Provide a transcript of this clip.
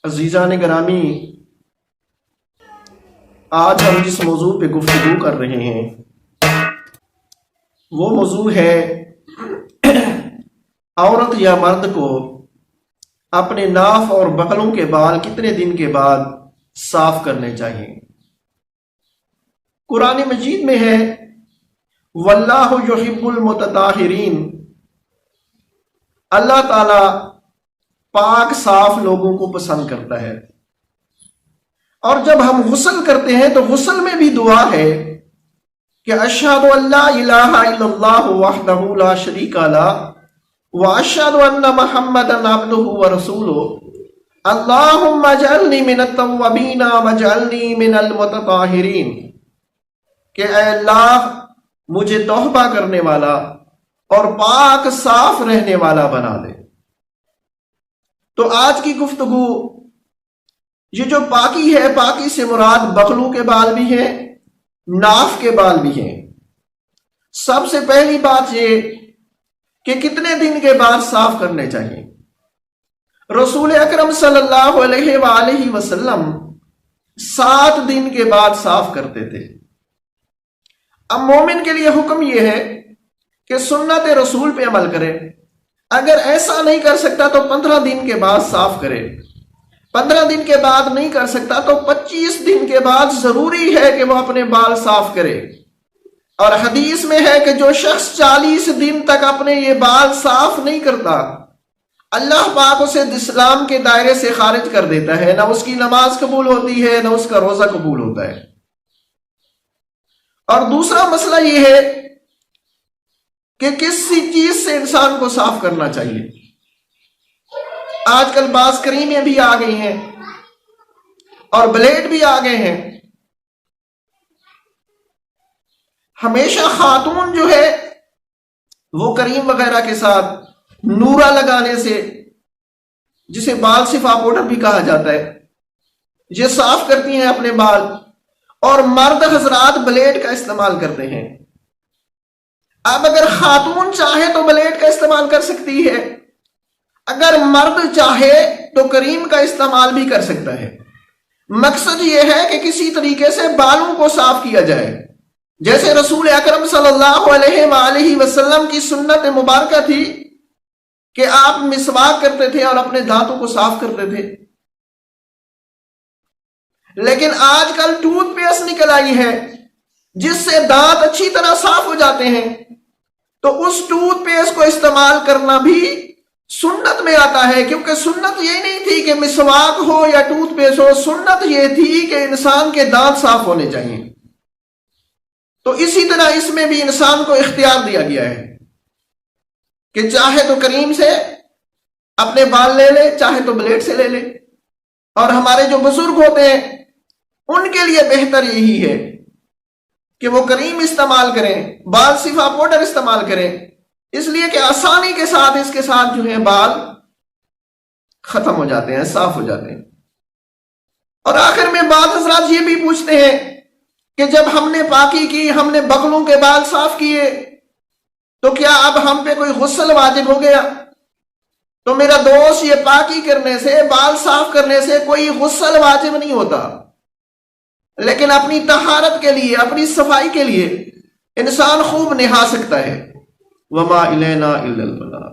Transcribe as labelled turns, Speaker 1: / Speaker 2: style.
Speaker 1: عزیزان گرامی، آج ہم جس موضوع پہ گفتگو کر رہے ہیں وہ موضوع ہے عورت یا مرد کو اپنے ناف اور بغلوں کے بال کتنے دن کے بعد صاف کرنے چاہیے۔ قرآن مجید میں ہے واللہ یحب المتطہرین، اللہ تعالی پاک صاف لوگوں کو پسند کرتا ہے۔ اور جب ہم غسل کرتے ہیں تو غسل میں بھی دعا ہے کہ اشہد ان لا الہ الا اللہ وحدہ لا شریک لہ واشہد ان محمدا عبدہ ورسولہ اللہم اجعلنی من التوابین واجعلنی من المتطہرین، کہ اے اللہ مجھے توبہ کرنے والا اور پاک صاف رہنے والا بنا دے۔ تو آج کی گفتگو یہ جو پاکی ہے، پاکی سے مراد بغلوں کے بال بھی ہیں، ناف کے بال بھی ہیں۔ سب سے پہلی بات یہ کہ کتنے دن کے بعد صاف کرنے چاہیے۔ رسول اکرم صلی اللہ علیہ وآلہ وسلم 7 دن کے بعد صاف کرتے تے۔ اب مومن کے لیے حکم یہ ہے کہ سنت رسول پہ عمل کرے۔ اگر ایسا نہیں کر سکتا تو 15 دن کے بعد صاف کرے، 15 دن کے بعد نہیں کر سکتا تو 25 دن کے بعد ضروری ہے کہ وہ اپنے بال صاف کرے۔ اور حدیث میں ہے کہ جو شخص 40 دن تک اپنے یہ بال صاف نہیں کرتا، اللہ پاک اسے اسلام کے دائرے سے خارج کر دیتا ہے، نہ اس کی نماز قبول ہوتی ہے نہ اس کا روزہ قبول ہوتا ہے۔ اور دوسرا مسئلہ یہ ہے کہ کسی چیز سے انسان کو صاف کرنا چاہیے۔ آج کل بعض کریمیں بھی آ گئی ہیں اور بلیڈ بھی آ گئے ہیں۔ ہمیشہ خاتون جو ہے وہ کریم وغیرہ کے ساتھ نورا لگانے سے، جسے بال صفا پاؤڈر بھی کہا جاتا ہے، یہ صاف کرتی ہیں اپنے بال، اور مرد حضرات بلیڈ کا استعمال کرتے ہیں۔ اب اگر خاتون چاہے تو بلیڈ کا استعمال کر سکتی ہے، اگر مرد چاہے تو کریم کا استعمال بھی کر سکتا ہے۔ مقصد یہ ہے کہ کسی طریقے سے بالوں کو صاف کیا جائے، جیسے رسول اکرم صلی اللہ علیہ وآلہ وسلم کی سنت مبارکہ تھی کہ آپ مسواک کرتے تھے اور اپنے دانتوں کو صاف کرتے تھے۔ لیکن آج کل ٹوتھ پیسٹ نکل آئی ہے جس سے دانت اچھی طرح صاف ہو جاتے ہیں، تو اس ٹوتھ پیسٹ کو استعمال کرنا بھی سنت میں آتا ہے، کیونکہ سنت یہ نہیں تھی کہ مسواک ہو یا ٹوتھ پیسٹ ہو، سنت یہ تھی کہ انسان کے دانت صاف ہونے چاہیے۔ تو اسی طرح اس میں بھی انسان کو اختیار دیا گیا ہے کہ چاہے تو کریم سے اپنے بال لے لے، چاہے تو بلیڈ سے لے لے۔ اور ہمارے جو بزرگ ہوتے ہیں ان کے لیے بہتر یہی ہے کہ وہ کریم استعمال کریں، بال صفا پاؤڈر استعمال کریں، اس لیے کہ آسانی کے ساتھ اس کے ساتھ جو ہے بال ختم ہو جاتے ہیں، صاف ہو جاتے ہیں۔ اور آخر میں بعض حضرات یہ بھی پوچھتے ہیں کہ جب ہم نے پاکی کی، ہم نے بغلوں کے بال صاف کیے، تو کیا اب ہم پہ کوئی غسل واجب ہو گیا؟ تو میرا دوست، یہ پاکی کرنے سے، بال صاف کرنے سے کوئی غسل واجب نہیں ہوتا، لیکن اپنی طہارت کے لیے، اپنی صفائی کے لیے انسان خوب نہا سکتا ہے۔ وما الینا الا البلاغ۔